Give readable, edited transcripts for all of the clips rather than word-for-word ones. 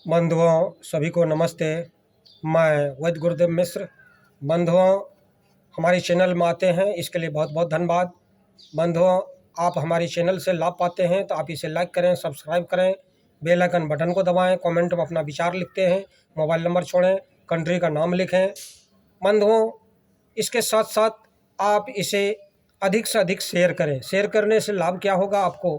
बंधुओं सभी को नमस्ते। मैं वैद्य गुरुदेव मिश्र। बंधुओं, हमारे चैनल में आते हैं इसके लिए बहुत बहुत धन्यवाद। बंधुओं, आप हमारे चैनल से लाभ पाते हैं तो आप इसे लाइक करें, सब्सक्राइब करें, बेल आइकन बटन को दबाएं, कमेंट में अपना विचार लिखते हैं, मोबाइल नंबर छोड़ें, कंट्री का नाम लिखें। बंधुओं, इसके साथ साथ आप इसे अधिक से अधिक शेयर करें। शेयर करने से लाभ क्या होगा आपको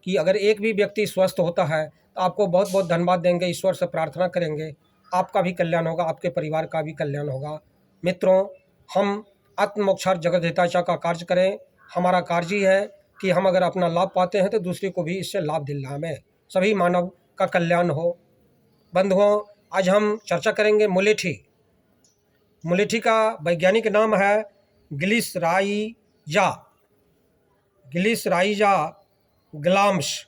कि अगर एक भी व्यक्ति स्वस्थ होता है तो आपको बहुत बहुत धन्यवाद देंगे, ईश्वर से प्रार्थना करेंगे, आपका भी कल्याण होगा, आपके परिवार का भी कल्याण होगा। मित्रों, हम आत्ममोक्षार्थ जगत हिताचा का कार्य करें। हमारा कार्य ही है कि हम अगर अपना लाभ पाते हैं तो दूसरे को भी इससे लाभ दिलाएं, सभी मानव का कल्याण हो। बंधुओं, आज हम चर्चा करेंगे मुलेठी। मुलेठी का वैज्ञानिक नाम है glycyrrhiza glycyrrhiza glabra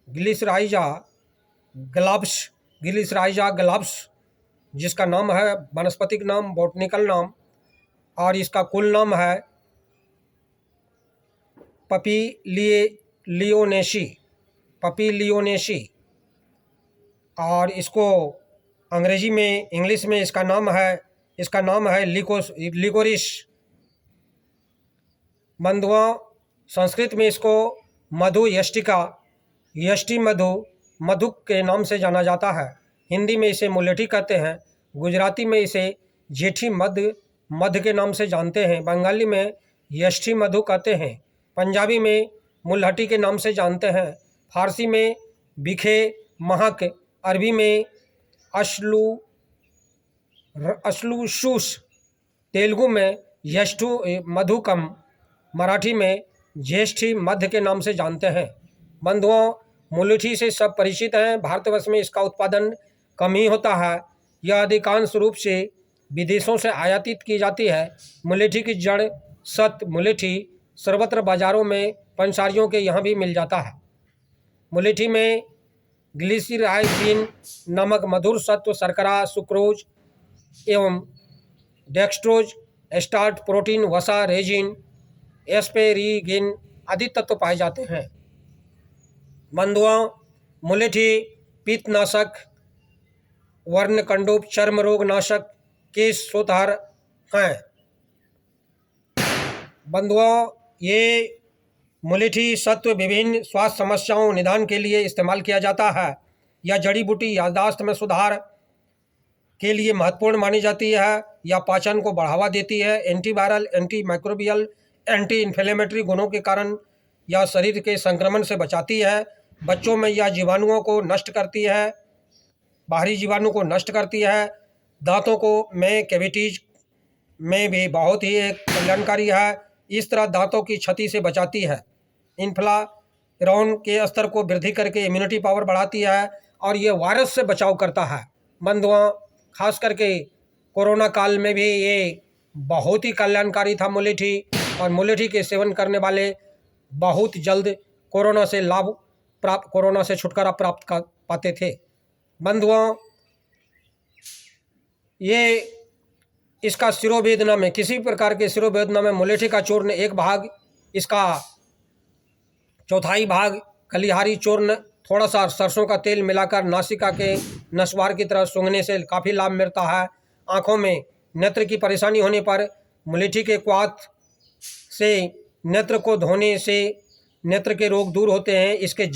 glycyrrhiza glabra glycyrrhiza glabra, जिसका नाम है वनस्पतिक नाम, बॉटनिकल नाम, और इसका कुल नाम है पपीलियोनेसी पपीलियोनेसी। और इसको अंग्रेजी में, इंग्लिश में इसका नाम है लिकोरिस। बंधुओं, संस्कृत में इसको मधु यष्टिका, यष्टि मधु, मधुक के नाम से जाना जाता है। हिंदी में इसे मुलेठी कहते हैं। गुजराती में इसे जेठी मध के नाम से जानते हैं। बंगाली में यष्टि मधु कहते हैं। पंजाबी में मुलहटी के नाम से जानते हैं। फारसी में बिखे महक, अरबी में अश्लूशूस, तेलुगु में यष्टु मधुकम, मराठी में ज्येष्ठी मध्य के नाम से जानते हैं। बंधुओं, मुलेठी से सब परिचित हैं। भारतवर्ष में इसका उत्पादन कम ही होता है। यह अधिकांश रूप से विदेशों से आयातित की जाती है। मुलेठी की जड़ मुलेठी सर्वत्र बाजारों में पंसारियों के यहाँ भी मिल जाता है। मुलेठी में ग्लिसराइजिन नामक मधुर सत्व, शर्करा, सुक्रोज एवं डेक्सट्रोज, स्टार्च, प्रोटीन, वसा, रेजिन, एस्पेरिगिन आदि तत्व पाए जाते हैं। बंधुओं, मुलेठी पित्तनाशक, वर्णकंडूप, चर्म रोग नाशक, केश सुधार हैं। बंधुओं, ये मुलेठी सत्व विभिन्न स्वास्थ्य समस्याओं निदान के लिए इस्तेमाल किया जाता है। यह जड़ी बूटी याददाश्त में सुधार के लिए महत्वपूर्ण मानी जाती है। यह पाचन को बढ़ावा देती है। Antiviral, anti microbial, anti inflammatory गुणों के कारण यह शरीर के संक्रमण से बचाती है। बच्चों में यह जीवाणुओं को नष्ट करती है, बाहरी जीवाणु को नष्ट करती है। दांतों को में कैविटीज में भी बहुत ही एक कल्याणकारी है। इस तरह दांतों की क्षति से बचाती है। इंफ्लामेशन के स्तर को वृद्धि करके इम्यूनिटी पावर बढ़ाती है और ये वायरस से बचाव करता है। बंधुओं, खास करके कोरोना काल में भी ये बहुत ही कल्याणकारी था मुलेठी, और मुलेठी के सेवन करने वाले बहुत जल्द कोरोना से छुटकारा प्राप्त कर पाते थे। बंधुओं, ये इसका शिरोवेदना में, किसी प्रकार के शिरोवेदना में मुलेठी का चूर्ण एक भाग, इसका चौथाई भाग खलिहारी चूर्ण, थोड़ा सा सरसों का तेल मिलाकर नासिका के नसवार की तरह सूंघने से काफ़ी लाभ मिलता है। आँखों में नेत्र की परेशानी होने पर मुलेठी के क्वाथ से नेत्र को धोने से नेत्र के रोग दूर होते हैं। इसके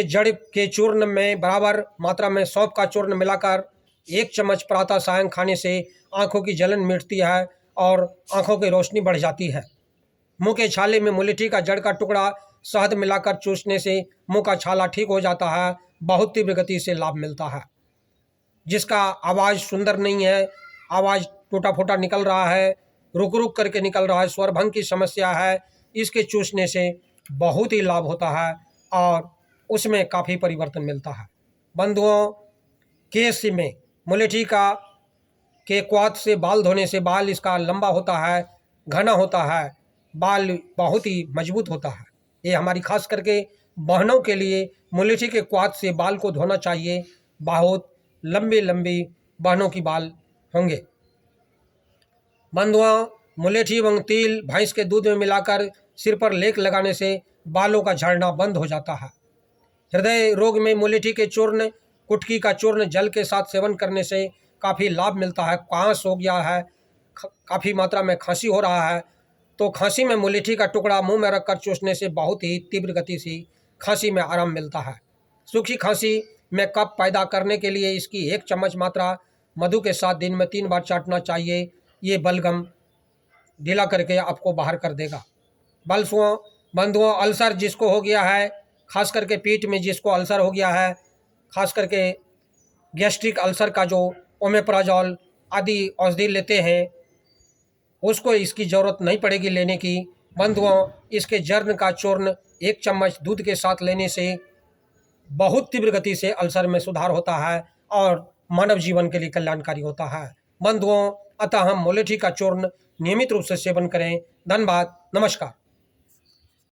जड़ के चूर्ण में बराबर मात्रा में सौंफ का चूर्ण मिलाकर 1 चम्मच प्रातः सायं खाने से आँखों की जलन मिटती है और आँखों की रोशनी बढ़ जाती है। मुंह के छाले में मुलेठी का जड़ का टुकड़ा शहद मिलाकर चूसने से मुंह का छाला ठीक हो जाता है। बहुत तीव्र गति से लाभ मिलता है। जिसका आवाज़ सुंदर नहीं है, आवाज़ टूटा फूटा निकल रहा है, रुक रुक करके निकल रहा है, स्वरभंग की समस्या है, इसके चूसने से बहुत ही लाभ होता है और उसमें काफ़ी परिवर्तन मिलता है। बंधुओं, केश में मुलेठी के क्वाथ से बाल धोने से बाल इसका लंबा होता है, घना होता है, बाल बहुत ही मजबूत होता है। ये हमारी खास करके बहनों के लिए मुलेठी के क्वाथ से बाल को धोना चाहिए। बहुत लंबी लंबी बहनों की बाल होंगे। बंधुओं, मुलेठी एवं तिल भैंस के दूध में मिलाकर सिर पर लेप लगाने से बालों का झड़ना बंद हो जाता है। हृदय रोग में मुलेठी के चूर्ण, कुटकी का चूर्ण जल के साथ सेवन करने से काफ़ी लाभ मिलता है। कांस हो गया है, काफ़ी मात्रा में खांसी हो रहा है, तो खांसी में मुलेठी का टुकड़ा मुंह में रखकर चूसने से बहुत ही तीव्र गति से खांसी में आराम मिलता है। सूखी खांसी में कफ पैदा करने के लिए इसकी 1 चम्मच मात्रा मधु के साथ दिन में 3 बार चाटना चाहिए। ये बलगम ढीला करके आपको बाहर कर देगा। बंधुओं, अल्सर जिसको हो गया है, खास करके पीठ में जिसको अल्सर हो गया है, खास करके गैस्ट्रिक अल्सर का जो ओमेप्राजोल आदि औषधि लेते हैं, उसको इसकी ज़रूरत नहीं पड़ेगी लेने की। बंधुओं, इसके जर्न का चूर्ण 1 चम्मच दूध के साथ लेने से बहुत तीव्र गति से अल्सर में सुधार होता है और मानव जीवन के लिए कल्याणकारी होता है। बंधुओं, अतः हम मुलेठी का चूर्ण नियमित रूप से सेवन करें। धन्यवाद, नमस्कार।